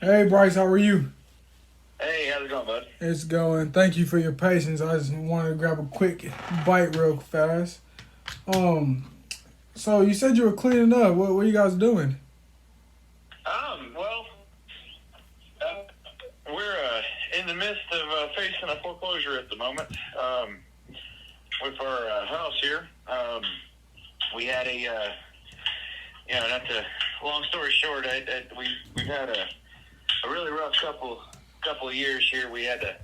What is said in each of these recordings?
Hey Bryce, how are you? Hey, how's it going, bud? It's going. Thank you for your patience. I just wanted to grab a quick bite real fast. Um, so you said you were cleaning up. What are you guys doing? Well, we're in the midst of facing a foreclosure at the moment with our house here. We had not to, long story short, we've had a really rough couple of years here. We had to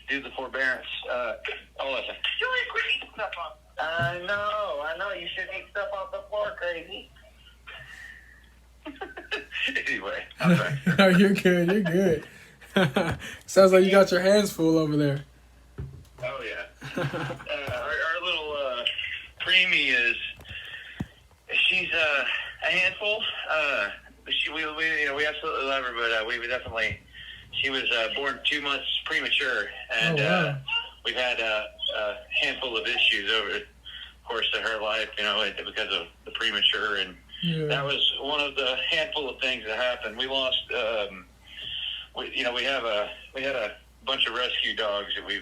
do the forbearance. Listen. Julie, quit eating stuff off. I know. You shouldn't eat stuff off the floor, crazy. Anyway, I'm back. No, you're good. You're good. Sounds like you got your hands full over there. Oh yeah. Our little preemie she's a handful. We absolutely love her, but we definitely she was born 2 months premature, and Oh wow. we've had a handful of issues over the course of her life, because of the premature, and that Yeah. was one of the handful of things that happened. We lost. We had a bunch of rescue dogs that we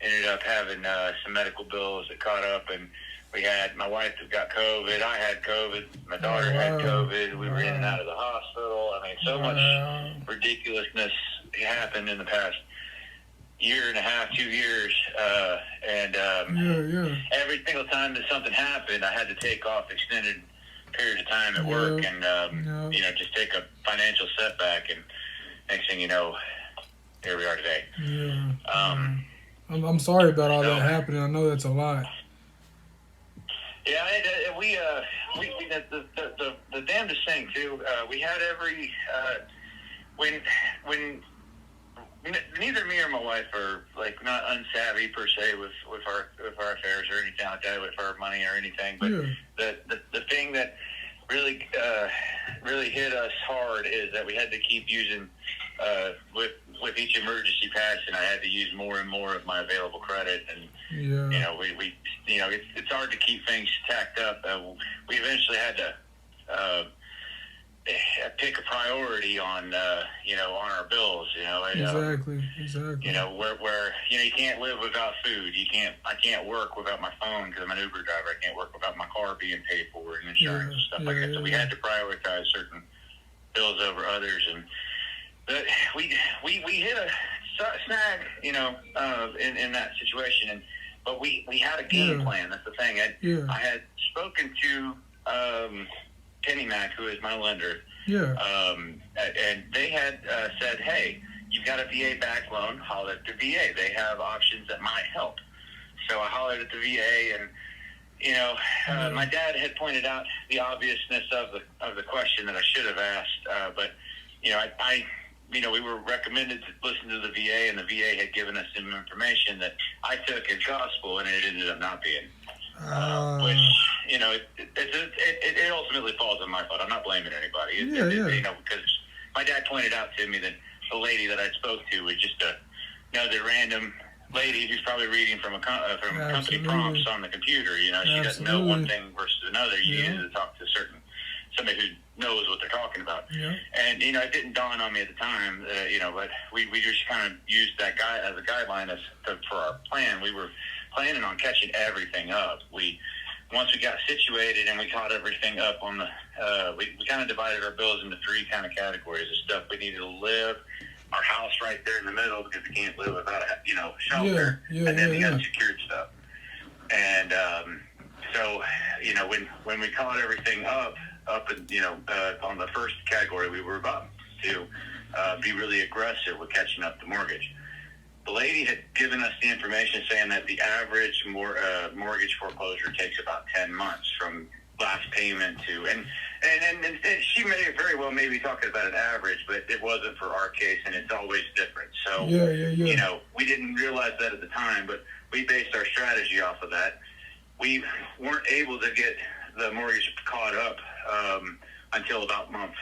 ended up having some medical bills that caught up, and we had my wife that got COVID. I had COVID. My daughter had COVID. We were in and out of the hospital. I mean, so much ridiculousness happened in the past year and a half, 2 years, and Yeah. every single time that something happened, I had to take off extended period of time at work, and just take a financial setback, and next thing you know, here we are today. Yeah. I'm sorry about all So, that happening. I know that's a lot. yeah, the damnedest thing too. We had every when neither me or my wife are like not unsavvy per se with our affairs or anything like that, with our money or anything. But Yeah. the thing that really hit us hard is that we had to keep using with each emergency passing. I had to use more and more of my available credit, and Yeah. it's hard to keep things tacked up. We eventually had to pick a priority on on our bills. Exactly. Where you can't live without food. I can't work without my phone because I'm an Uber driver. I can't work without my car being paid for and insurance and stuff like that. So we had to prioritize certain bills over others, and but we hit a snag, in that situation, but we had a game plan. That's the thing. I had spoken to Penny Mac, who is my lender. Yeah. And they had said, hey, you've got a VA back loan, holler at the VA. They have options that might help. So I hollered at the VA, and my dad had pointed out the obviousness of the question that I should have asked, but we were recommended to listen to the VA, and the VA had given us some information that I took as gospel, and it ended up not being. Which it ultimately falls on my fault. I'm not blaming anybody. Because my dad pointed out to me that the lady that I spoke to was just another random lady who's probably reading from company prompts on the computer. She doesn't know one thing versus another. You need to talk to somebody who knows what they're talking about. Yeah. And it didn't dawn on me at the time. But we just kind of used that guy as a guideline for our plan. We were planning on catching everything up. Once we got situated and we caught everything up on the, we kind of divided our bills into three kind of categories of stuff we needed to live. Our house right there in the middle, because we can't live without shelter. And then the unsecured stuff. And so when we caught everything up and on the first category, we were about to be really aggressive with catching up the mortgage. The lady had given us the information saying that the average mortgage foreclosure takes about 10 months from last payment to, and she may very well maybe talking about an average, but it wasn't for our case, and it's always different. So, we didn't realize that at the time, but we based our strategy off of that. We weren't able to get the mortgage caught up until about month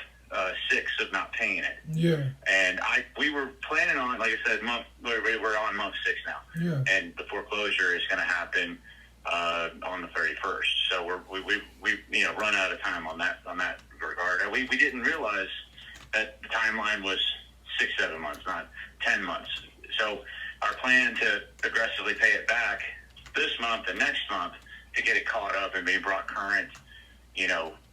6 of not paying it. Yeah. And we were planning on, like I said, we're on month 6 now. Yeah. And the foreclosure is going to happen on the 31st. So we run out of time on that regard. And we didn't realize that the timeline was 6-7 months, not 10 months. So our plan to aggressively pay it back this month and next month to get it caught up and be brought current,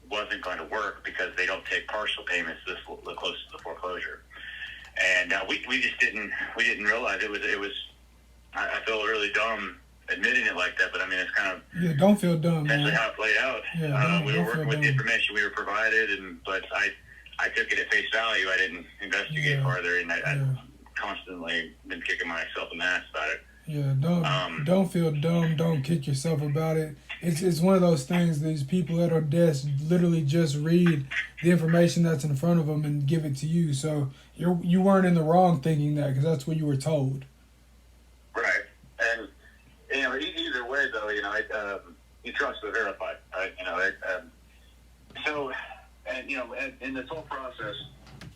wasn't going to work because they don't take partial payments this close to the foreclosure. And we just didn't realize it was. I feel really dumb admitting it like that, but I mean it's kind of don't feel dumb. That's man. how it played out. We were working with the information we were provided, but I took it at face value. I didn't investigate farther, and I constantly been kicking myself in the ass about it. Yeah, don't feel dumb. Don't kick yourself about it. It's one of those things. These people at our desk literally just read the information that's in front of them and give it to you. So you weren't in the wrong thinking that, because that's what you were told. Right, and either way though, you trust the verified. Right? So, and in this whole process,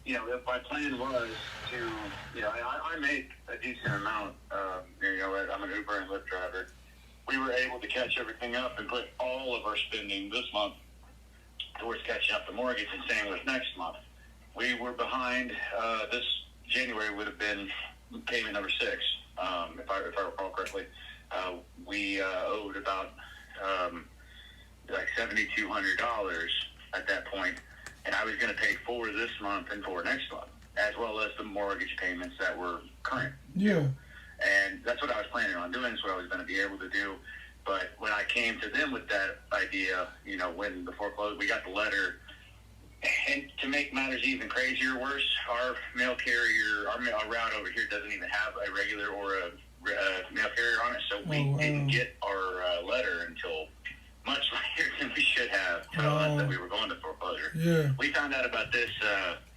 if my plan was to, I make a decent amount. I'm an Uber and Lyft driver. We were able to catch everything up and put all of our spending this month towards catching up the mortgage, and same with next month. We were behind. This January would have been payment number 6, if I recall correctly. We owed about like $7,200 at that point, and I was going to pay for this month and for next month, as well as the mortgage payments that were current. Yeah. And that's what I was planning on doing. That's what I was going to be able to do. But when I came to them with that idea, when the foreclosure, we got the letter, and to make matters even crazier, worse, our mail carrier, our route over here doesn't even have a regular or a mail carrier on it, so we didn't get our letter until much later than we should have, telling us that we were going to foreclosure. Yeah. We found out about this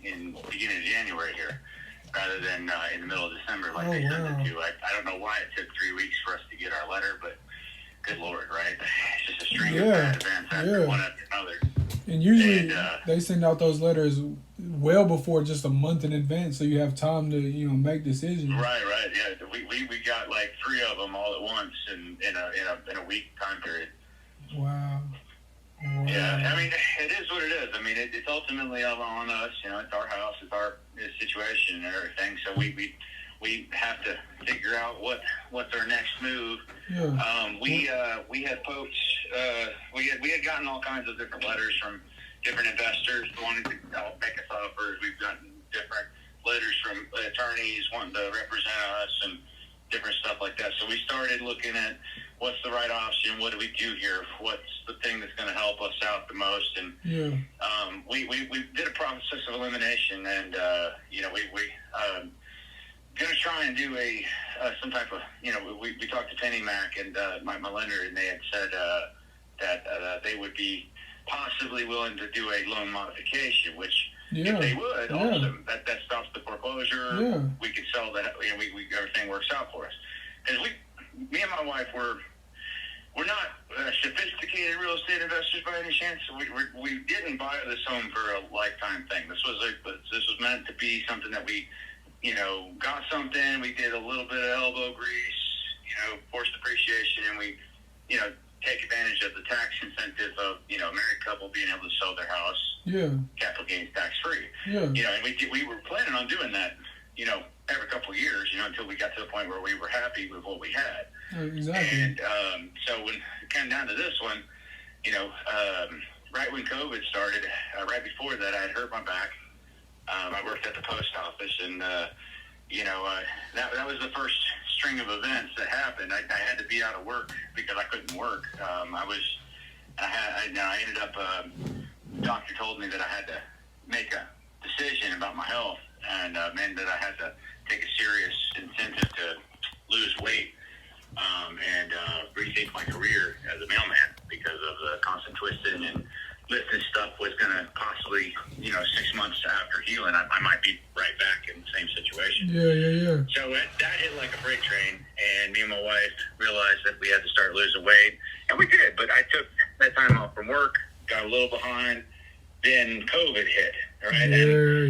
in the beginning of January here, rather than in the middle of December like they sent it to. I don't know why it took 3 weeks for us to get our letter, but good Lord, right? It's just a string of bad events after one after another. And usually they send out those letters well before, just a month in advance, so you have time to make decisions. Right, yeah. We got like 3 of them all at once in a week time period. Wow. Yeah, I mean, it is what it is. I mean, it's ultimately on us. It's our house, it's our situation and everything. So we have to figure out what's our next move. Yeah. We had folks. We had gotten all kinds of different letters from different investors wanting to make us offers. We've gotten different letters from attorneys wanting to represent us and different stuff like that. So we started looking at what's the right option. What do we do here? What's the thing that's going to help us out the most? And we did a process of elimination, and we going to try and do some type of we talked to Penny Mac and my lender, and they had said that they would be possibly willing to do a loan modification, which if they would, awesome. That stops the foreclosure. Yeah. We could sell that. Everything works out for us. Because me and my wife we're not sophisticated real estate investors by any chance. We didn't buy this home for a lifetime thing. This was meant to be something that we got something. We did a little bit of elbow grease, forced appreciation, and we take advantage of the tax incentive of a married couple being able to sell their house. Yeah. Capital gains tax free. Yeah. And we were planning on doing that, every couple of years, until we got to the point where we were happy with what we had. Exactly. And so when it came down to this one, right when COVID started, right before that, I had hurt my back. I worked at the post office, and that was the first string of events that happened. I had to be out of work because I couldn't work. I ended up. The doctor told me that I had to make a decision about my health, and meant that I had to take a serious incentive to lose weight and rethink my career as a mailman because of the constant twisting and lifting stuff was going to possibly, 6 months after healing, I might be right back in the same situation. Yeah. So that hit like a freight train, and me and my wife realized that we had to start losing weight, and we did. But I took that time off from work, got a little behind, then COVID hit, right?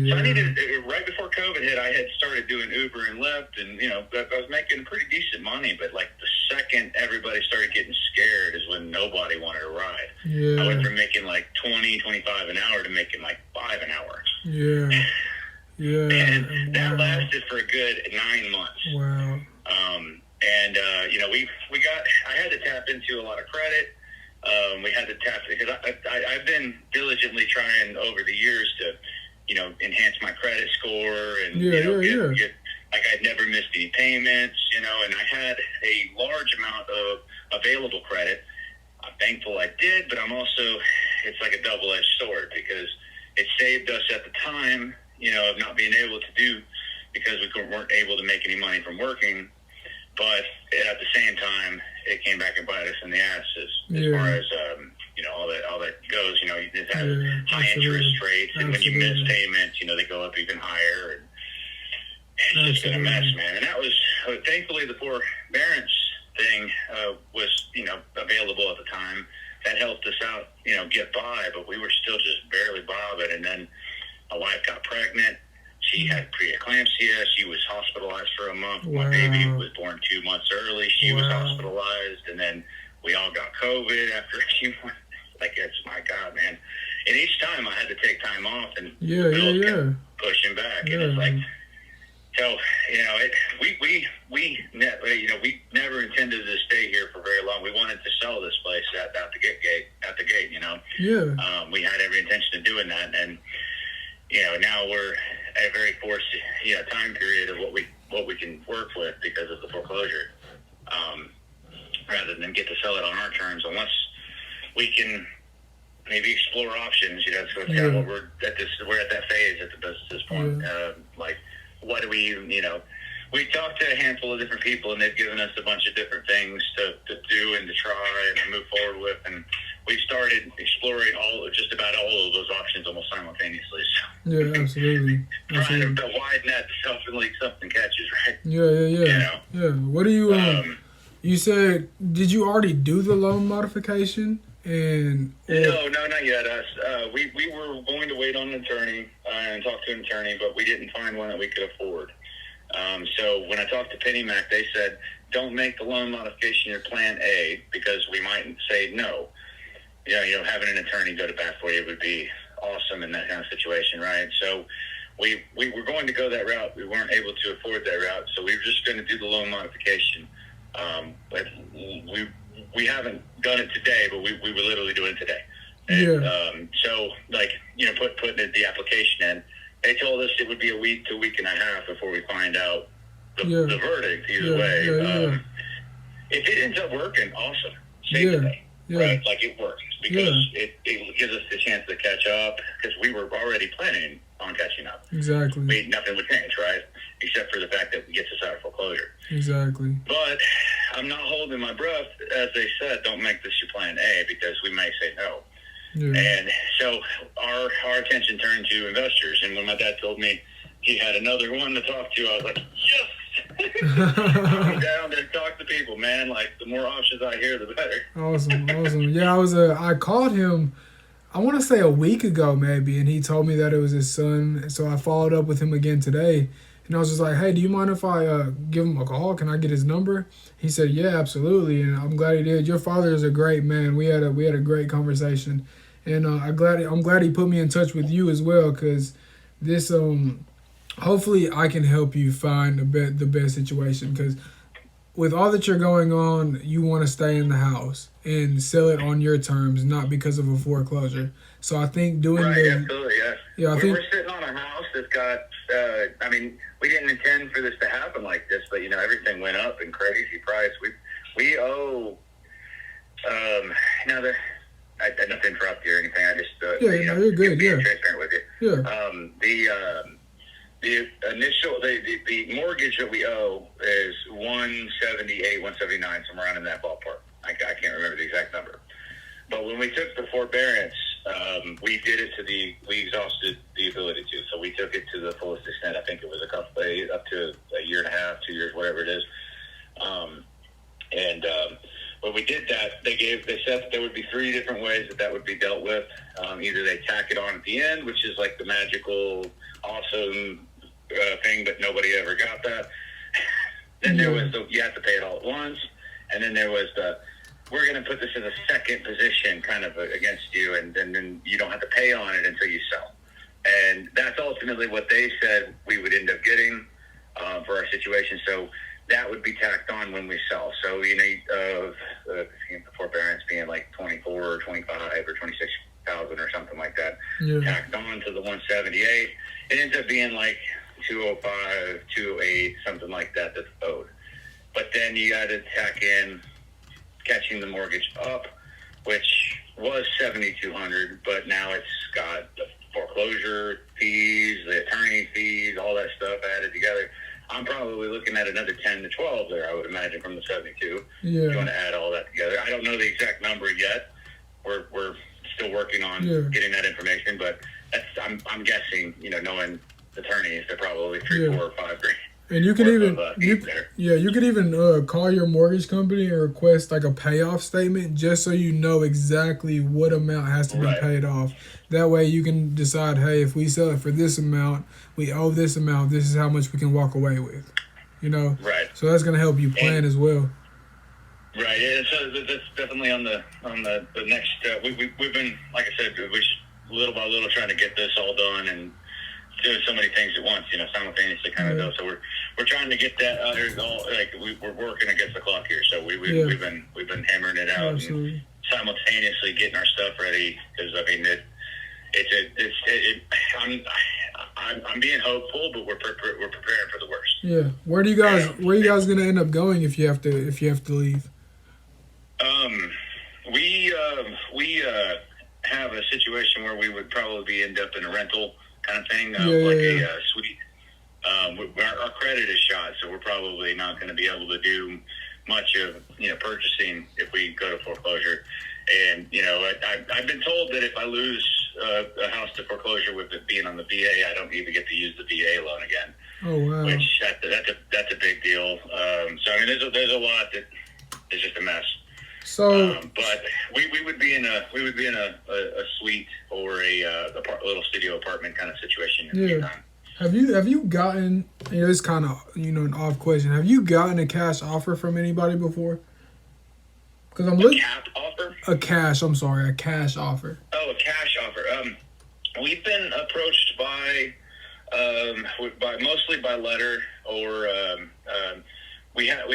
So I needed, right before COVID hit, I had started doing Uber and Lyft, and, I was making pretty decent money, but like the second everybody started getting scared is when nobody wanted to ride. Yeah. I went from making like 20, 25 an hour to making like 5 an hour. Yeah. And that wow. lasted for a good 9 months. Wow. You know, I had to tap into a lot of credit. We had to tap, because I've been diligently trying over the years to, you know, enhance my credit score and, get, like, I'd never missed any payments, you know, and I had a large amount of available credit. I'm thankful I did, but I'm also, it's like a double-edged sword, because it saved us at the time, you know, of not being able to do, because we weren't able to make any money from working. But at the same time, it came back and bite us in the ass as far as, you know, all that goes. You know, you just have high interest rates, and when you miss payments, you know, they go up even higher. And it's just been a mess, man. And that was, thankfully, the forbearance thing was, you know, available at the time. That helped us out, you know, get by, but we were still just barely bobbing. And then my wife got pregnant. She had preeclampsia. She was hospitalized for a month. Wow. My baby was born 2 months early. She was hospitalized. And then we all got COVID after a few months. Like, it's, my God, man. And each time I had to take time off, and the bills kept pushing back. And it's like, so, you know, we never intended to stay here for very long. We wanted to sell this place at the gate, you know. Yeah. We had every intention of doing that. And, you know, now we're at a very forced, you know, time period of what we can work with because of the foreclosure, rather than get to sell it on our terms, unless we can maybe explore options. You know, so it's kind of what we're at that phase at this point. Like, what do we, you know, we talked to a handful of different people, and they've given us a bunch of different things to do and to try and to move forward with, and we've started exploring just about all of those options almost simultaneously. So, yeah, absolutely. Trying to widen that stuff and like something catches, right? Yeah. You know? Yeah. What do you, you said, did you already do the loan modification? No, not yet. We were going to wait on an attorney and talk to an attorney, but we didn't find one that we could afford. So when I talked to PennyMac, they said, don't make the loan modification your plan A, because we might say no. You know, having an attorney go to bat for you would be awesome in that kind of situation, right? So we were going to go that route. We weren't able to afford that route, so we were just going to do the loan modification. But we haven't done it today, but we were literally doing it today. And, so, like, you know, putting the application in, they told us it would be a week to a week and a half before we find out the verdict either way. If it ends up working, awesome. Save the day. Right? Like, it works, because it gives us the chance to catch up, because we were already planning on catching up. Exactly. Nothing would change, right? Except for the fact that it gets us out of foreclosure. Exactly. But I'm not holding my breath. As they said, don't make this your plan A, because we may say no. And so our attention turned to investors. And when my dad told me he had another one to talk to, I was like, yes! I'm down to talk to people, man. Like, the more options I hear, the better. Awesome. Yeah, I called him, I want to say a week ago maybe, and he told me that it was his son. So I followed up with him again today, and I was just like, hey, do you mind if I give him a call? Can I get his number? He said, yeah, absolutely, and I'm glad he did. Your father is a great man. We had a great conversation, and I'm glad he put me in touch with you as well, because this hopefully I can help you find the best situation, because with all that you're going on, you want to stay in the house and sell it on your terms, not because of a foreclosure. So I think doing absolutely, yeah. Yeah, we're sitting on a house that's got, I mean, we didn't intend for this to happen like this, but, you know, everything went up in crazy price. We owe, now that, I not to interrupt you or anything, I just, you're good, being transparent with you. Yeah. The initial, the mortgage that we owe is 178, 179, somewhere around in that ballpark. I can't remember the exact number. But when we took the forbearance, we did it we exhausted the ability to. So we took it to the fullest extent. I think it was up to a year and a half, 2 years, whatever it is. When we did that, they said that there would be 3 different ways that would be dealt with. Either they tack it on at the end, which is like the magical, awesome thing, but nobody ever got that. Then there was you have to pay it all at once. And then there was we're going to put this in a second position kind of against you, and then you don't have to pay on it until you sell. And that's ultimately what they said we would end up getting for our situation. So that would be tacked on when we sell. So, the forbearance being like 24 or 25 or 26,000 or something like that, tacked on to the 178, it ends up being like 205, 208, something like that that's owed. But then you got to tack in catching the mortgage up, which was 7,200, but now it's got the foreclosure fees, the attorney fees, all that stuff added together. I'm probably looking at another 10 to 12 there, I would imagine, from the 72. If you want to add all that together. I don't know the exact number yet. We're still working on getting that information, but I'm guessing, knowing attorneys, they're probably 3, 4, or 5 grand. And you can you could even call your mortgage company and request like a payoff statement just so you know exactly what amount has to be paid off. That way you can decide, hey, if we sell it for this amount, we owe this amount, this is how much we can walk away with. Right. So that's going to help you plan as well. Right. Yeah. So that's definitely on the next step. We've been, like I said, we little by little trying to get this all done and doing so many things at once, simultaneously kind of though. So we're trying to get that we're working against the clock here. So we've been hammering it out and simultaneously getting our stuff ready, because I mean I'm being hopeful, but we're preparing for the worst. Yeah. Where are you guys gonna end up going if you have to leave? We have a situation where we would probably end up in a rental kind of thing, a suite. Our credit is shot, so we're probably not going to be able to do much of purchasing if we go to foreclosure. And I've been told that if I lose a house to foreclosure with it being on the VA, I don't even get to use the VA loan again. Oh wow! Which that's a big deal. So I mean, there's a lot that is just a mess. So, but we would be in a suite or a little studio apartment kind of situation in the meantime. Have you gotten, it's kind of an off question, have you gotten a cash offer from anybody before? Because I'm looking. A cash offer. Oh, a cash offer. We've been approached by mostly by letter, or we had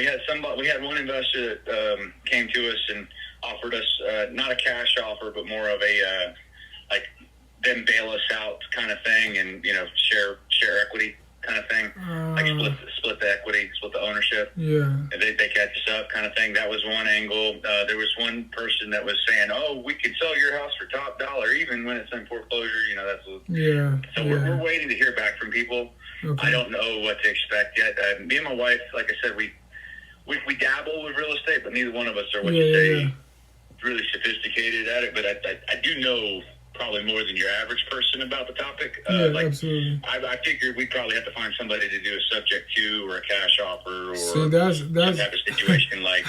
one investor that came to us and offered us not a cash offer, but more of a like them bail us out kind of thing, and share equity kind of thing, like split the equity, split the ownership. Yeah, and they catch us up kind of thing. That was one angle. There was one person that was saying, "Oh, we could sell your house for top dollar, even when it's in foreclosure." So we're waiting to hear back from people. Okay. I don't know what to expect yet. Me and my wife, like I said, we dabble with real estate, but neither one of us are really sophisticated at it. But I do know probably more than your average person about the topic. Absolutely. I figured we'd probably have to find somebody to do a subject to or a cash offer, or that's some type of situation like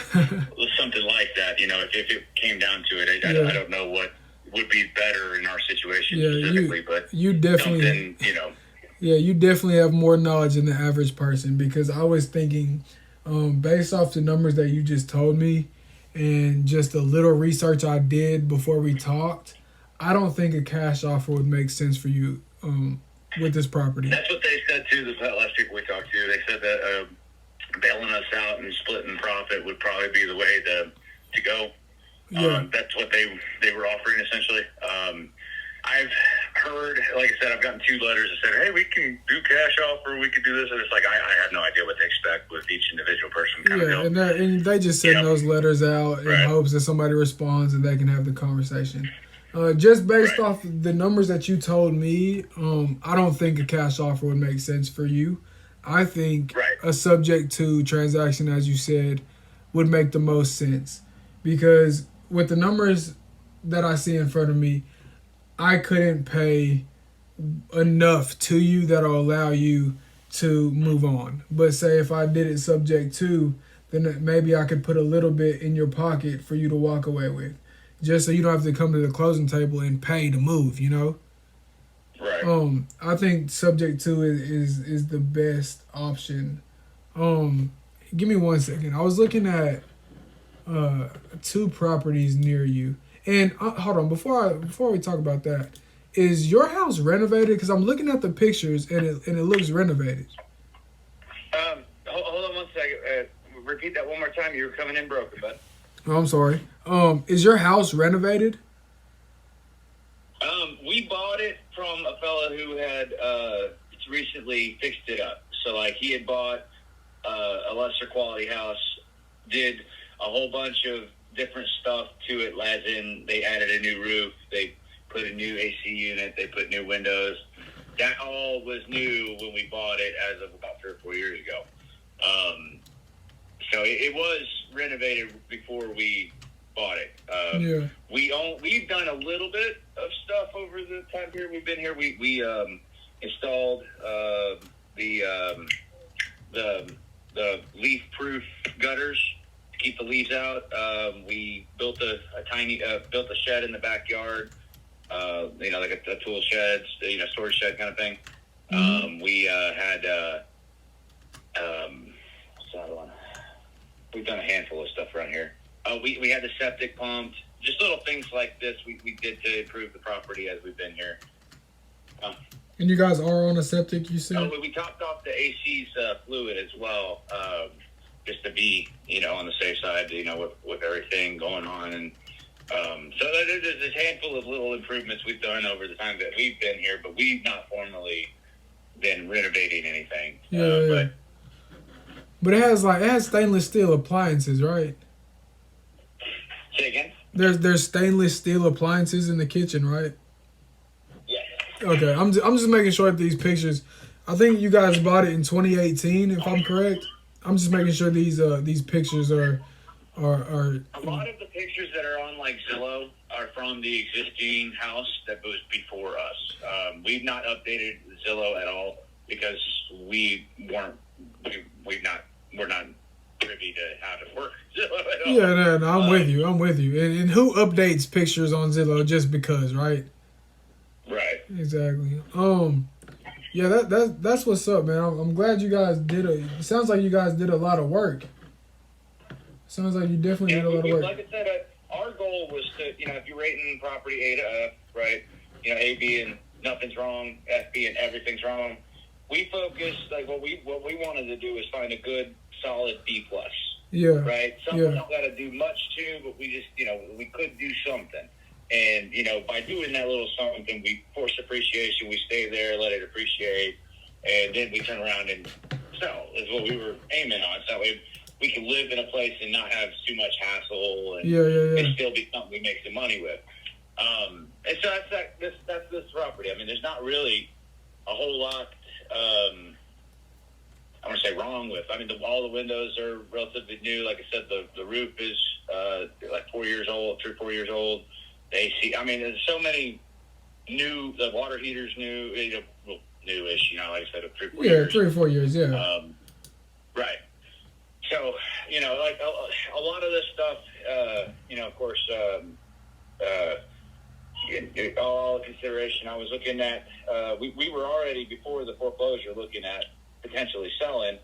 something like that. If it came down to it, I don't know what would be better in our situation specifically, but you definitely you definitely have more knowledge than the average person, because I was thinking, based off the numbers that you just told me and just a little research I did before we talked, I don't think a cash offer would make sense for you with this property. That's what they said too. The last people we talked to, they said that bailing us out and splitting profit would probably be the way to go. That's what they were offering essentially. I've heard, like I said, I've gotten 2 letters that said, "Hey, we can do cash offer, we could do this," and it's like I have no idea what to expect with each individual person. Kind of deal. And they just send those letters out in hopes that somebody responds and they can have the conversation. Just based off the numbers that you told me, I don't think a cash offer would make sense for you. I think a subject to transaction, as you said, would make the most sense, because with the numbers that I see in front of me, I couldn't pay enough to you that'll allow you to move on. But say if I did it subject to, then maybe I could put a little bit in your pocket for you to walk away with, just so you don't have to come to the closing table and pay to move, Right. I think subject to is the best option. Give me 1 second. I was looking at 2 properties near you. And hold on, before we talk about that, Is your house renovated? Because I'm looking at the pictures and it looks renovated. Hold on one second. Repeat that one more time. You were coming in broken, bud. Oh, I'm sorry. Is your house renovated? We bought it from a fella who had recently fixed it up. So, like, he had bought a lesser quality house, did a whole bunch of different stuff to it, as in they added a new roof, they put a new AC unit, they put new windows. That all was new when we bought it as of about 3 or 4 years ago. So it was renovated before we bought it. Yeah. We've done a little bit of stuff over the time period we've been here. We installed the leaf-proof gutters to keep the leaves out. We built a shed in the backyard. Like a tool shed, storage shed kind of thing. Mm-hmm. We had what's the other one? We've done a handful of stuff around here. We had the septic pumped. Just little things like this we did to improve the property as we've been here. And you guys are on a septic, you said? We topped off the AC's fluid as well, just to be, on the safe side, with everything going on. And so there's a handful of little improvements we've done over the time that we've been here, but we've not formally been renovating anything. Yeah. But it has stainless steel appliances, right? Say again? There's stainless steel appliances in the kitchen, right? Yeah. Okay, I'm just making sure that these pictures. I think you guys bought it in 2018, if I'm correct. I'm just making sure these pictures are. A lot of the pictures that are on like Zillow are from the existing house that was before us. We've not updated Zillow at all because we're not privy to how to work Zillow at all. Yeah, no, I'm with you. And who updates pictures on Zillow just because, right? Right. Exactly. Yeah, that's what's up, man. I'm glad you guys it sounds like you guys did a lot of work. Sounds like you definitely did a lot of work. Like I said, our goal was to, if you're rating property A to F, right? A being nothing's wrong, F being everything's wrong. We focused, like what we wanted to do is find a good, solid B plus. Yeah. Right. Something don't got to do much to, but we just, we could do something. And by doing that little something, we force appreciation. We stay there, let it appreciate, and then we turn around and sell. Is what we were aiming on. So that way we can live in a place and not have too much hassle, and it still be something we make some money with. And so that's this property. I mean, there's not really a whole lot. I want to say wrong with. I mean, all the windows are relatively new. Like I said, the roof is like 4 years old, 3 or 4 years old. The AC. I mean, there's so many new. The water heater's new. Newish. Like I said, 3 or 4 years. Yeah, 3 or 4 years. Yeah. Right. So, like a lot of this stuff, of course, in all consideration, I was looking at, we were already before the foreclosure looking at potentially selling,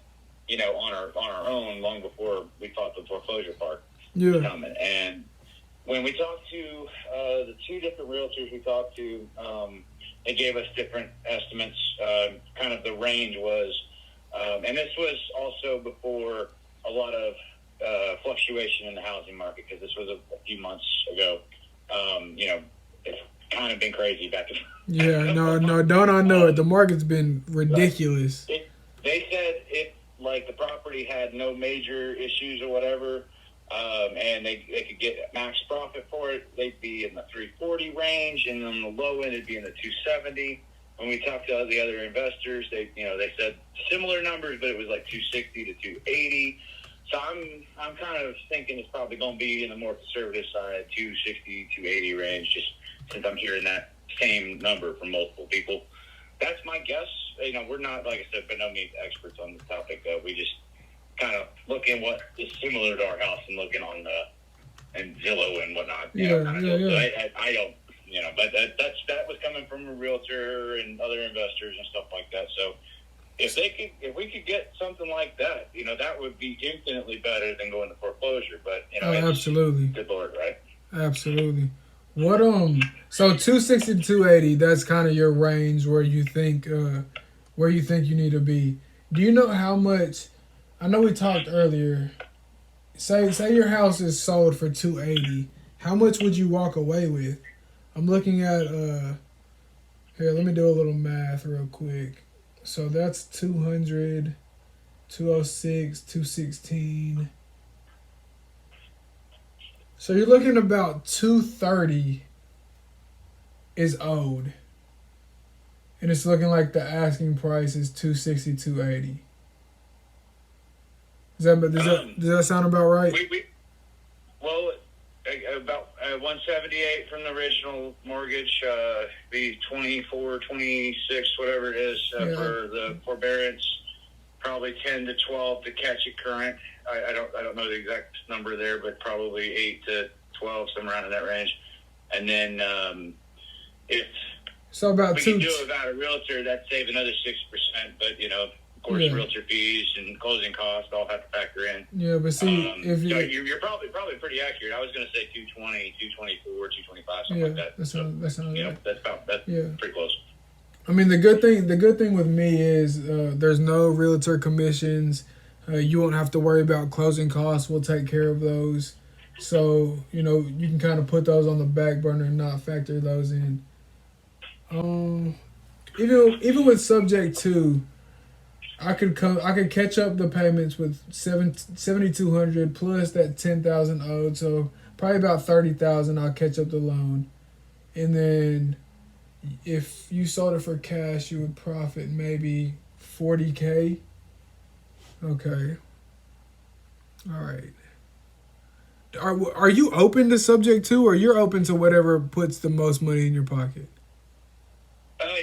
on our own long before we thought the foreclosure part was coming. And when we talked to the 2 different realtors we talked to, they gave us different estimates. Kind of the range was, and this was also before a lot of fluctuation in the housing market, because this was a few months ago. It's kind of been crazy back in. Yeah, no, don't I know it? The market's been ridiculous. They said if like the property had no major issues or whatever, and they could get max profit for it, they'd be in the 340 range, and on the low end it'd be in the 270. When we talked to the other investors, they said similar numbers, but it was like 260 to 280. So I'm kind of thinking it's probably going to be in the more conservative side, 260, 280 range, just since I'm hearing that same number from multiple people. That's my guess. We're not, like I said, by no means experts on this topic. We just kind of look at what is similar to our house and looking on and Zillow and whatnot. I don't, but that was coming from a realtor and other investors and stuff like that. So if we could get something like that, that would be infinitely better than going to foreclosure. But absolutely, good Lord, right? Absolutely. What so 260 to 280, that's kind of your range where you think you need to be. Do you know how much? I know we talked earlier. Say your house is sold for 280. How much would you walk away with? I'm looking at here, let me do a little math real quick. So that's 200, 206, 216. So you're looking about 230 is owed. And it's looking like the asking price is 260, 280. Does that sound about right? Well, about 178 from the original mortgage, be 24, 26, whatever it is for the forbearance. Probably 10 to 12 to catch it current. I don't know the exact number there, but probably 8 to 12, somewhere around in that range. And then if so about we can do it without a realtor, that'd save another 6%. But of course, realtor fees and closing costs all have to factor in. Yeah, but see, if so you're probably pretty accurate. I was going to say 220, 224, 225, something like that. That's pretty close. I mean, the good thing with me is there's no realtor commissions. You won't have to worry about closing costs. We'll take care of those. So you can kind of put those on the back burner and not factor those in. Even with subject to, I could catch up the payments with 7,200 plus that 10,000 owed. So probably about 30,000. I'll catch up the loan, and then if you sold it for cash, you would profit maybe 40K. Okay. All right. Are you open to subject to, or you're open to whatever puts the most money in your pocket?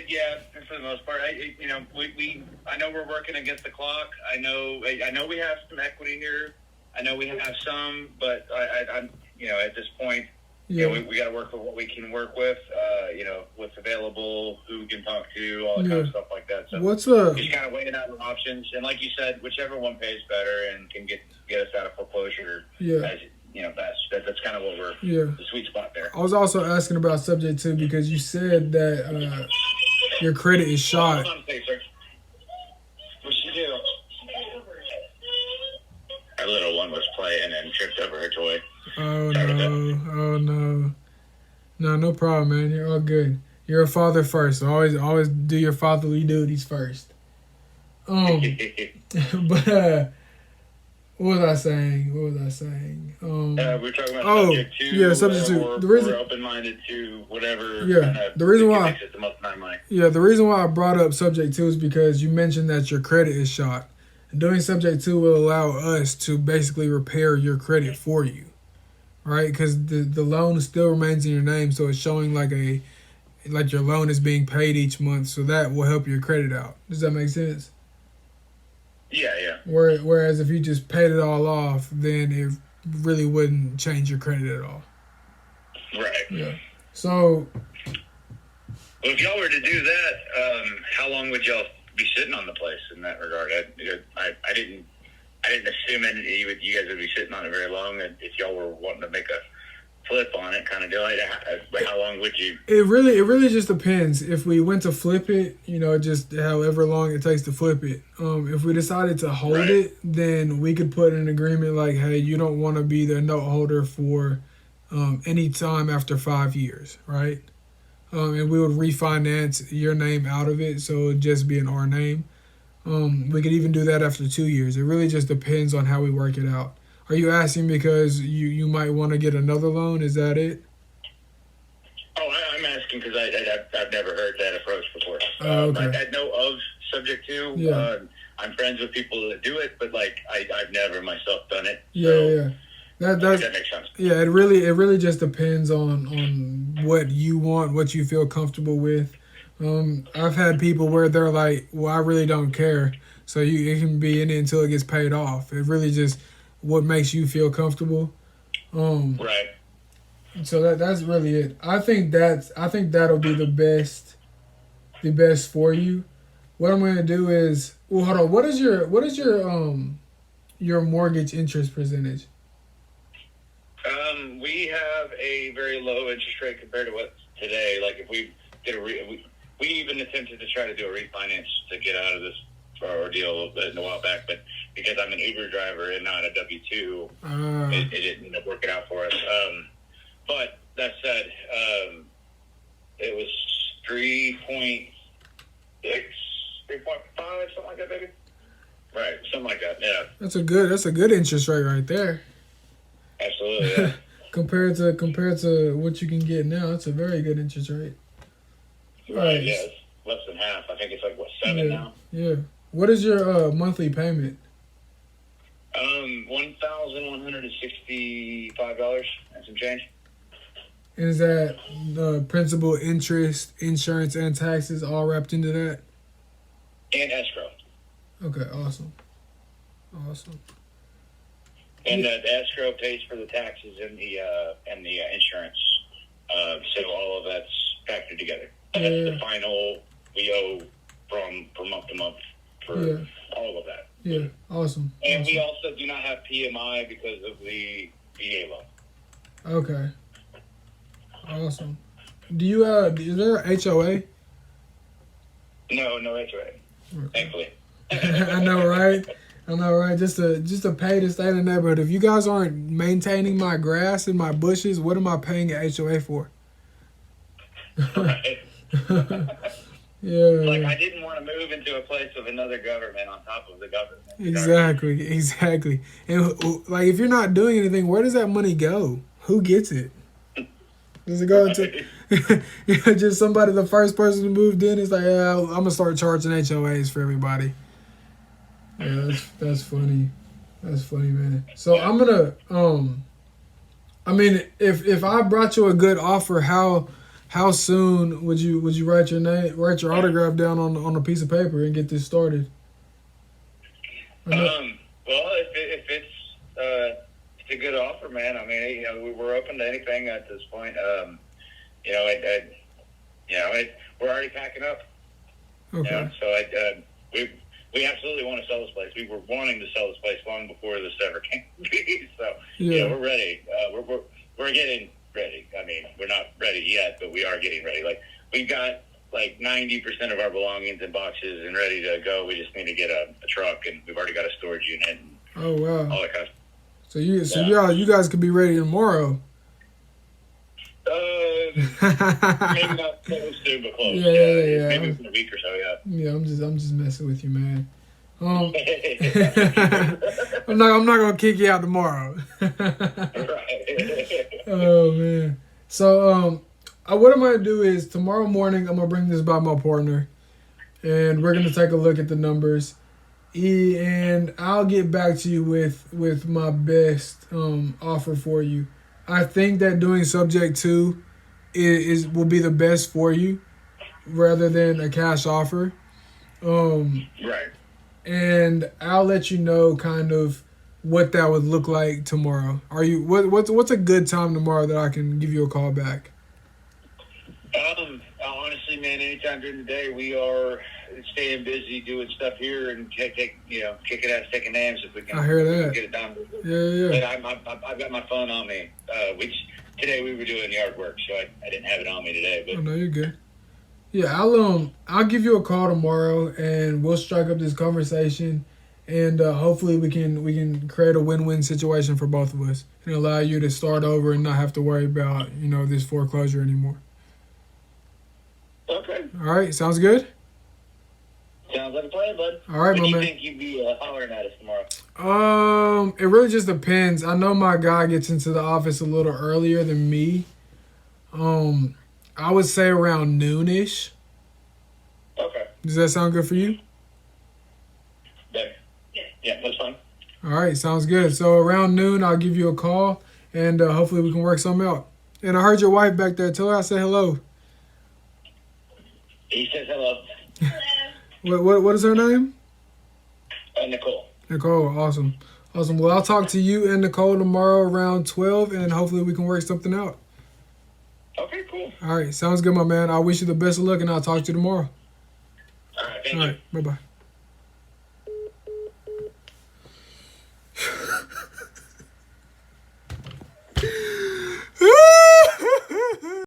Yeah, for the most part. I know we're working against the clock. I know we have some equity here. I know we have some, but I'm at this point. Yeah, we got to work with what we can work with, what's available, who we can talk to, all that kind of stuff like that. So just kind of weighing out the options. And like you said, whichever one pays better and can get us out of foreclosure, that's kind of what we're the sweet spot there. I was also asking about subject to because you said that your credit is shot. Hold on a second, sir. What'd she do? Our little one was playing and tripped over her toy. Oh no. No problem, man. You're all good. You're a father first, so always do your fatherly duties first. But what was I saying? We're talking about subject to. Yeah, subject to. We're open-minded to whatever. Yeah, the reason why. Makes it the most amount of money. Yeah, the reason why I brought up subject to is because you mentioned that your credit is shot. Doing subject to will allow us to basically repair your credit for you, right? Because the loan still remains in your name, so it's showing like your loan is being paid each month, so that will help your credit out. Does that make sense? Yeah. Whereas if you just paid it all off, then it really wouldn't change your credit at all. Right. Yeah. So. Well, if y'all were to do that, how long would y'all be sitting on the place in that regard? I didn't assume you guys would be sitting on it very long. And if y'all were wanting to make a flip on it, kind of deal, how long would you? It really just depends. If we went to flip it, just however long it takes to flip it. If we decided to hold it, then we could put an agreement like, hey, you don't want to be the note holder for any time after 5 years, right? And we would refinance your name out of it, so it would just be in our name. We could even do that after 2 years. It really just depends on how we work it out. Are you asking because you might want to get another loan? Is that it? Oh, I'm asking because I've never heard that approach before. Okay. I know of subject to. Yeah. I'm friends with people that do it, but I've never myself done it. Yeah. That makes sense. Yeah, it really just depends on what you want, what you feel comfortable with. I've had people where they're like, well, I really don't care. So it can be in it until it gets paid off. It really just what makes you feel comfortable. Right. So that's really it. I think that'll be the best for you. What I'm gonna do is, well, hold on. What is your mortgage interest percentage? We have a very low interest rate compared to what today. Like if we did we even attempted to try to do a refinance to get out of this ordeal a while back, but because I'm an Uber driver and not a W-2, it didn't end up working out for us. But that said, it was 3.6, 3.5, something like that, baby. Right, something like that. Yeah. That's a good interest rate right there. Absolutely. Yeah. compared to what you can get now, it's a very good interest rate. Right. Yeah. It's less than half. I think it's like 7 now. Yeah. What is your monthly payment? $1,165 and some change. And is that principal, interest, insurance, and taxes all wrapped into that? And escrow. Okay, awesome. And the escrow pays for the taxes and the insurance. So all of that's factored together. And that's the final we owe from month to month for all of that. Yeah, awesome. And we also do not have PMI because of the VA loan. Okay. Awesome. Do you is there a HOA? No HOA. Okay. Thankfully. I know, right? Just to pay to stay in the neighborhood. If you guys aren't maintaining my grass and my bushes, what am I paying an HOA for? Right. Yeah. Like I didn't want to move into a place with another government on top of the government. Exactly. And like, if you're not doing anything, where does that money go? Who gets it? Does it go into just somebody? The first person who moved in is like, yeah, I'm gonna start charging HOAs for everybody. Yeah, that's funny. That's funny, man. So I'm gonna I mean, if I brought you a good offer, how soon would you write your autograph down on a piece of paper and get this started? Well, if it's a good offer, man. I mean, we're open to anything at this point. We're already packing up. Okay. So we absolutely want to sell this place. We were wanting to sell this place long before this ever came. So we're ready. We're getting ready. I mean, we're not ready yet, but we are getting ready. Like we've got like 90% of our belongings in boxes and ready to go. We just need to get a truck, and we've already got a storage unit. And oh wow! All that kind of stuff. So you guys could be ready tomorrow. Maybe not so soon, but close. Yeah. Maybe in a week or so. Yeah. Yeah, I'm just messing with you, man. I'm not gonna kick you out tomorrow. Right. Oh man. So what I'm gonna do is tomorrow morning I'm gonna bring this by my partner, and we're gonna take a look at the numbers. And I'll get back to you with my best offer for you. I think that doing subject to will be the best for you, rather than a cash offer. Right. And I'll let you know kind of what that would look like tomorrow. What's a good time tomorrow that I can give you a call back? Honestly, man, anytime during the day, we are staying busy doing stuff here and kicking ass, taking names if we can. I hear that. Get it done. Yeah. But I've got my phone on me. Today we were doing yard work, so I didn't have it on me today. But oh no, you're good. Yeah, I'll give you a call tomorrow, and we'll strike up this conversation, and hopefully we can create a win-win situation for both of us and allow you to start over and not have to worry about this foreclosure anymore. Okay. All right, sounds good. Sounds like a plan, bud. All right, when my man. do you think you'd be hollering at us tomorrow? It really just depends. I know my guy gets into the office a little earlier than me. I would say around noonish. Okay. Does that sound good for you? Yeah, that's fine. All right, sounds good. So around noon, I'll give you a call, and hopefully we can work something out. And I heard your wife back there. Tell her I said hello. He says hello. What is her name? Nicole. Nicole, awesome. Well, I'll talk to you and Nicole tomorrow around 12, and hopefully we can work something out. Okay, cool. All right, sounds good, my man. I wish you the best of luck, and I'll talk to you tomorrow. All right, thank All you. right, bye-bye.